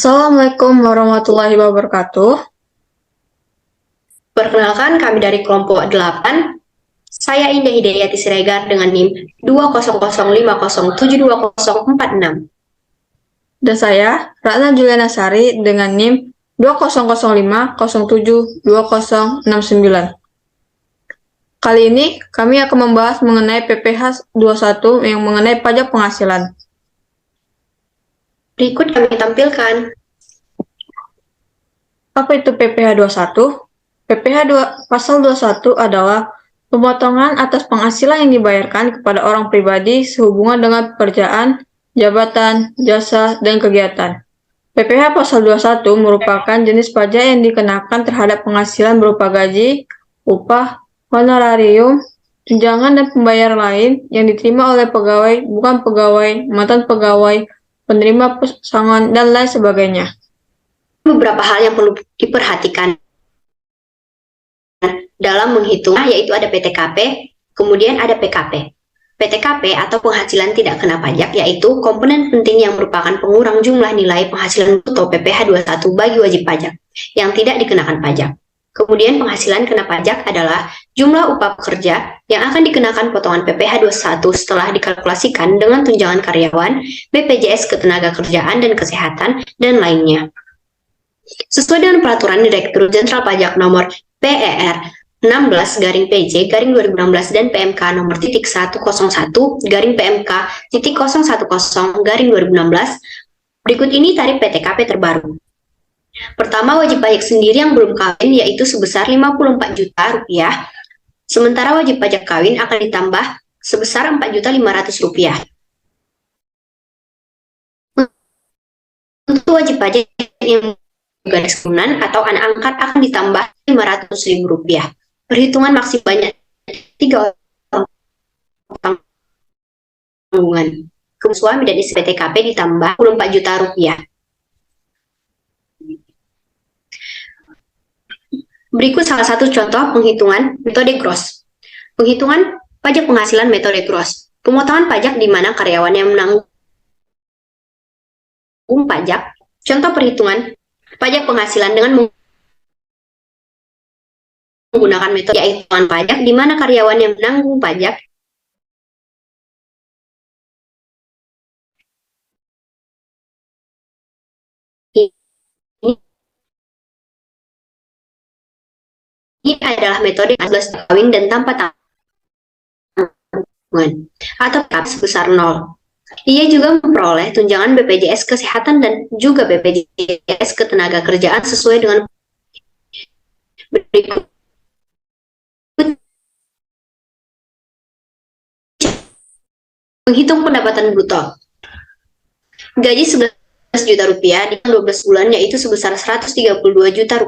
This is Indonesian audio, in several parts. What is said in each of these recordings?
Assalamualaikum warahmatullahi wabarakatuh. Perkenalkan, kami dari kelompok 8. Saya Indah Hidayati Siregar dengan NIM 20050720046. Dan saya, Ratna Juliana Sari dengan NIM 2005072069. Kali ini kami akan membahas mengenai PPh 21 yang mengenai pajak penghasilan. Berikut kami tampilkan. Apa itu PPh 21? Pasal 21 adalah pemotongan atas penghasilan yang dibayarkan kepada orang pribadi sehubungan dengan pekerjaan, jabatan, jasa, dan kegiatan. PPh pasal 21 merupakan jenis pajak yang dikenakan terhadap penghasilan berupa gaji, upah, honorarium, tunjangan, dan pembayaran lain yang diterima oleh pegawai, bukan pegawai, mantan pegawai, penerima pesangon, dan lain sebagainya. Beberapa hal yang perlu diperhatikan dalam menghitung, yaitu ada PTKP, kemudian ada PKP. PTKP atau penghasilan tidak kena pajak, yaitu komponen penting yang merupakan pengurang jumlah nilai penghasilan bruto PPh 21 bagi wajib pajak yang tidak dikenakan pajak. Kemudian penghasilan kena pajak adalah jumlah upah pekerja yang akan dikenakan potongan PPh 21 setelah dikalkulasikan dengan tunjangan karyawan, BPJS Ketenagakerjaan dan Kesehatan, dan lainnya. Sesuai dengan Peraturan Direktur Jenderal Pajak Nomor PER 16/PJ/2016 dan PMK nomor 101/PMK.010/2016, berikut ini tarif PTKP terbaru. Pertama, wajib pajak sendiri yang belum kawin yaitu sebesar Rp54 juta, sementara wajib pajak kawin akan ditambah sebesar Rp4.500.000. Untuk wajib pajak yang garis keturunan atau anak angkat akan ditambah Rp500.000. Perhitungan maksimalnya 3 orang tanggungan. Kemudian suami dan istri PTKP ditambah Rp24 juta. Berikut salah satu contoh penghitungan metode gross. Penghitungan pajak penghasilan metode gross. Pemotongan pajak di mana karyawan yang menanggung pajak. Contoh perhitungan pajak penghasilan dengan menggunakan metode hitungan pajak di mana karyawan yang menanggung pajak ini adalah metode 14 kawin dan tanpa tanggungan atau tetap sebesar 0. Ia juga memperoleh tunjangan BPJS Kesehatan dan juga BPJS Ketenagakerjaan sesuai dengan berikut. Menghitung pendapatan bruto. Gaji Rp11 juta di 12 bulan yaitu sebesar Rp132 juta.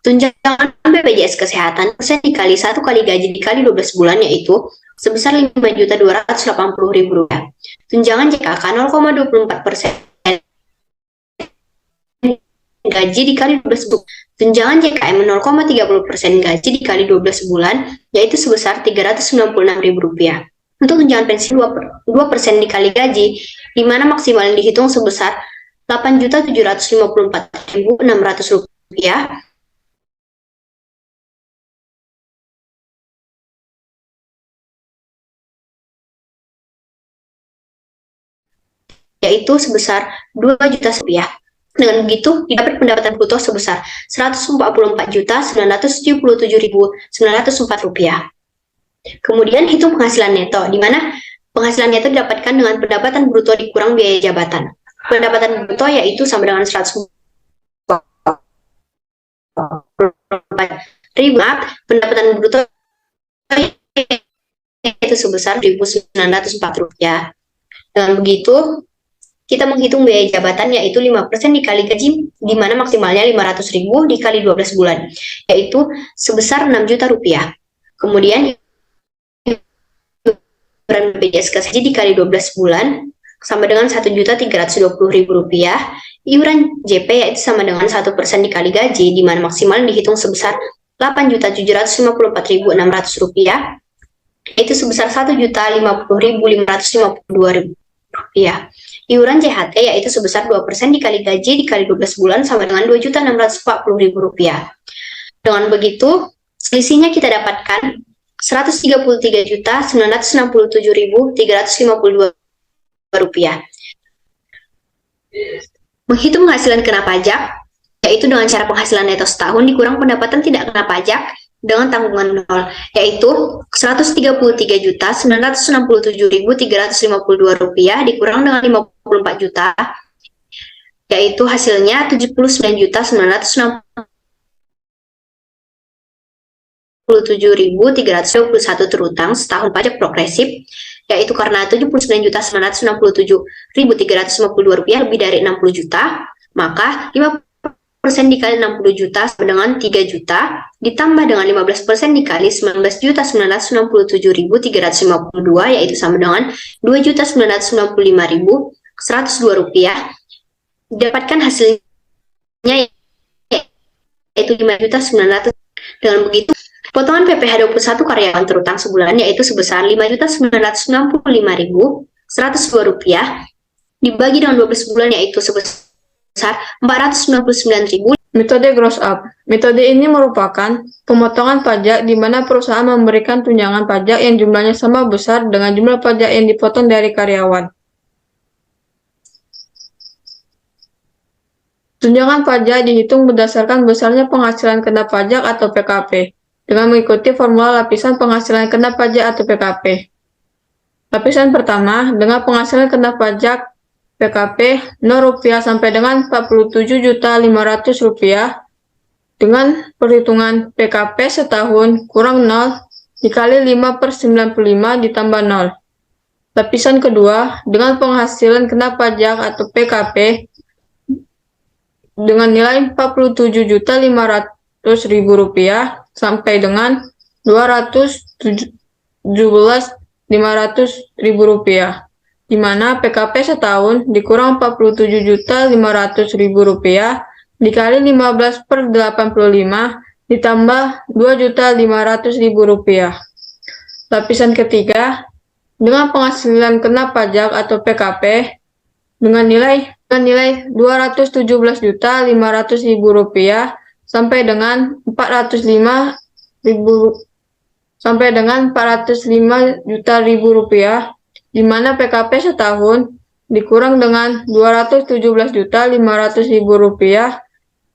Tunjangan BPJS Kesehatan persen dikali 1 kali gaji dikali 12 bulan yaitu sebesar Rp5.280.000. Tunjangan JKK 0,24% gaji dikali 12 bulan. Tunjangan JKM 0,30% gaji dikali 12 bulan yaitu sebesar Rp396.000. Untuk tunjangan pensiun 2% dikali gaji, di mana maksimal yang dihitung sebesar Rp8.754.600. Yaitu sebesar Rp2 juta. Dengan begitu, didapat pendapatan bruto sebesar Rp144.977.904. Kemudian hitung penghasilan neto, di mana penghasilan neto didapatkan dengan pendapatan bruto dikurang biaya jabatan. Pendapatan bruto yaitu sama dengan 100.000. Pendapatan bruto yaitu sebesar Rp1.904. Dengan begitu, kita menghitung biaya jabatan yaitu 5% dikali gaji, di mana maksimalnya Rp500.000 dikali 12 bulan, yaitu sebesar Rp6 juta. Kemudian BPJS Kesehatan dikali 12 bulan sama dengan Rp1.320.000. Iuran JP yaitu sama dengan 1% dikali gaji, di mana maksimal dihitung sebesar Rp8.754.600, yaitu sebesar Rp1.050.552. Iuran JHT yaitu sebesar 2% dikali gaji dikali 12 bulan sama dengan Rp2.640.000. Dengan begitu, selisihnya kita dapatkan Rp133.967.352. Menghitung penghasilan kena pajak, yaitu dengan cara penghasilan neto setahun dikurang pendapatan tidak kena pajak dengan tanggungan nol, yaitu Rp133.967.352 dikurang dengan 54 juta, yaitu hasilnya Rp79.967.321 terutang setahun pajak progresif, yaitu karena Rp79.967.352 lebih dari 60 juta, maka 5% dikali 60 juta sama dengan 3 juta, ditambah dengan 15% dikali 19.967.352, yaitu sama dengan Rp2.995.102. Didapatkan hasilnya yaitu 5.900. Dengan begitu, potongan PPh 21 karyawan terutang sebulan yaitu sebesar Rp5.995.102 dibagi dengan 12 bulan yaitu sebesar Rp499.000. Metode gross up. Metode ini merupakan pemotongan pajak di mana perusahaan memberikan tunjangan pajak yang jumlahnya sama besar dengan jumlah pajak yang dipotong dari karyawan. Tunjangan pajak dihitung berdasarkan besarnya penghasilan kena pajak atau PKP, dengan mengikuti formula lapisan penghasilan kena pajak atau PKP. Lapisan pertama, dengan penghasilan kena pajak PKP Rp0 sampai dengan Rp47.500 dengan perhitungan PKP setahun kurang 0 dikali 5/95 ditambah 0. Lapisan kedua, dengan penghasilan kena pajak atau PKP dengan nilai Rp47.500 sampai dengan Rp217.500, di mana PKP setahun dikurang Rp47.500 dikali 15/85 ditambah Rp2.500.000. Lapisan ketiga, dengan penghasilan kena pajak atau PKP dengan nilai Rp217.500 sampai dengan Rp405 juta, di mana PKP setahun dikurang dengan Rp217.500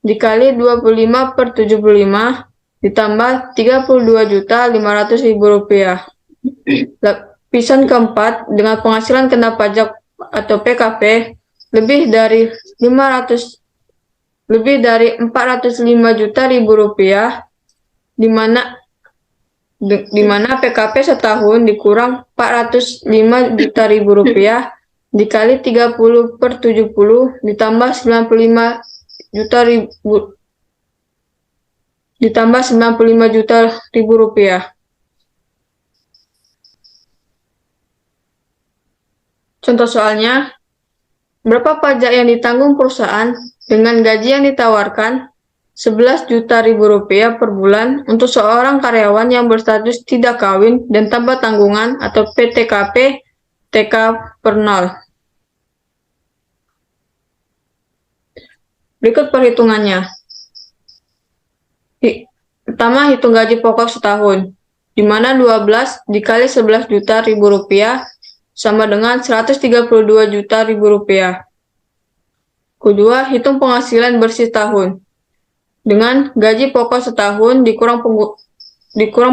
dikali 25/75 ditambah Rp32.500. Lapisan keempat, dengan penghasilan kena pajak atau PKP lebih dari Rp405 juta, di mana PKP setahun dikurang Rp405 juta dikali 30/70 ditambah Rp95 juta. Contoh soalnya, berapa pajak yang ditanggung perusahaan dengan gaji yang ditawarkan Rp11 juta per bulan untuk seorang karyawan yang berstatus tidak kawin dan tanpa tanggungan atau PTKP TK per 0. Berikut perhitungannya. Pertama, hitung gaji pokok setahun, di mana 12 dikali Rp11 juta sama dengan Rp132 juta. Kedua, hitung penghasilan bersih tahun, dengan gaji pokok setahun dikurang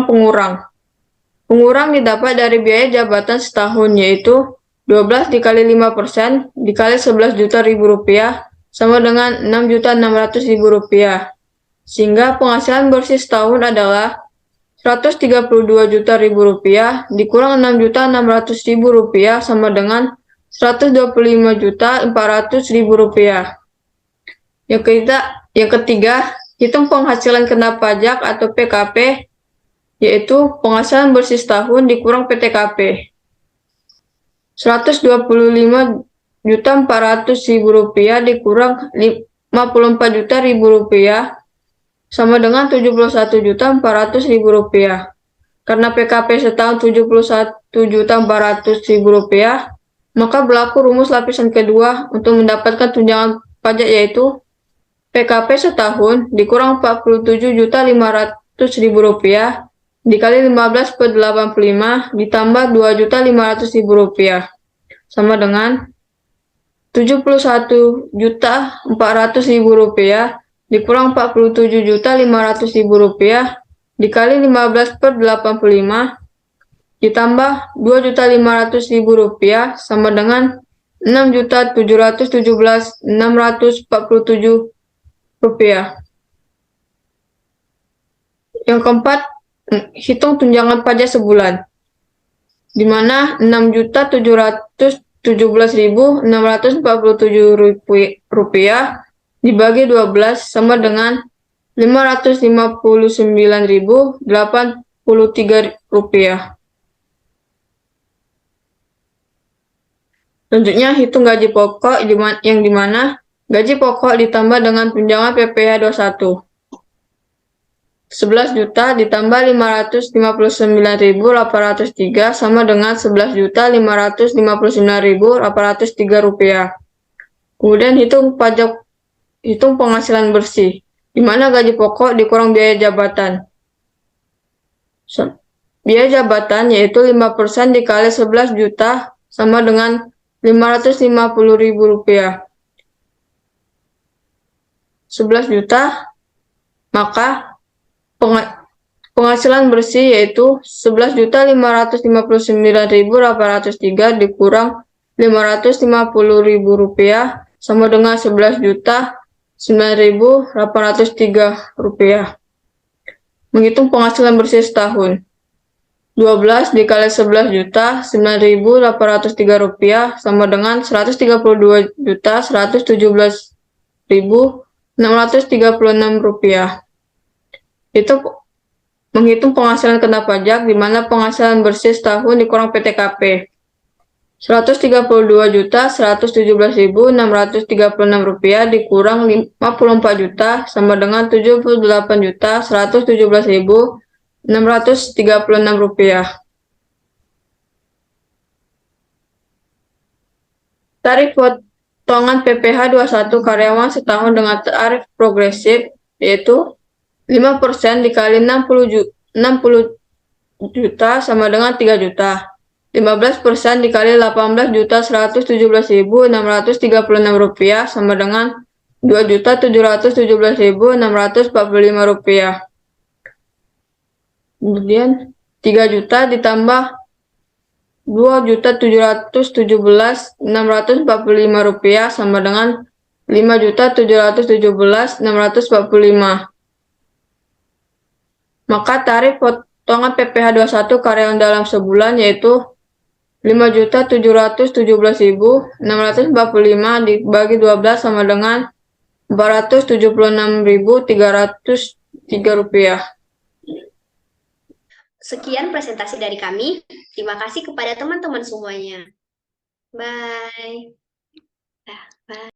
pengurang. Pengurang didapat dari biaya jabatan setahun, yaitu 12 dikali 5% dikali Rp11 juta sama dengan Rp6.600.000. Sehingga penghasilan bersih setahun adalah Rp132 juta dikurang Rp6.600.000 sama dengan Rp125.400.000. Yang ketiga, hitung penghasilan kena pajak atau PKP, yaitu penghasilan bersih setahun dikurang PTKP. Rp125.400.000 dikurang Rp54 juta sama dengan Rp71.400.000. Karena PKP setahun Rp71.400.000, Maka berlaku rumus lapisan kedua untuk mendapatkan tunjangan pajak, yaitu PKP setahun dikurang Rp47.500.000 dikali 15/85 ditambah Rp2.500.000 sama dengan Rp71.400.000 dikurang Rp47.500.000 dikali 15/85 ditambah Rp2.500.000 sama dengan Rp6.717.647. Yang keempat, hitung tunjangan pajak sebulan, di mana Rp6.717.647 dibagi 12 sama dengan Rp559.083. Selanjutnya, hitung gaji pokok, yang dimana gaji pokok ditambah dengan tunjangan PPh 21. 11 juta ditambah 559.803 sama dengan 11.559.803 rupiah. Kemudian hitung penghasilan bersih, di mana gaji pokok dikurang biaya jabatan. Biaya jabatan yaitu 5% dikali 11 juta sama dengan Rp550.000. 11 juta, maka penghasilan bersih yaitu Rp11.559.803 dikurang Rp550.000 sama dengan Rp11.009.803. Menghitung penghasilan bersih setahun. 12 dikali 11 juta, Rp9.803 sama dengan Rp132.117.636. Itu menghitung penghasilan kena pajak, di mana penghasilan bersih setahun dikurang PTKP. Rp132.117.636 dikurang Rp54 juta sama dengan Rp78.117.636. Tarif potongan PPh 21 karyawan setahun dengan tarif progresif, yaitu 5% dikali 60 juta sama dengan 3 juta. 15% dikali 18.117.636 rupiah sama dengan Rp2.717.645. Kemudian 3 juta ditambah Rp2.717.645 sama dengan Rp5.717.645. Maka tarif potongan PPh 21 karyawan dalam sebulan yaitu Rp5.717.645 dibagi 12 sama dengan Rp476.303. Sekian presentasi dari kami. Terima kasih kepada teman-teman semuanya. Bye. Bye.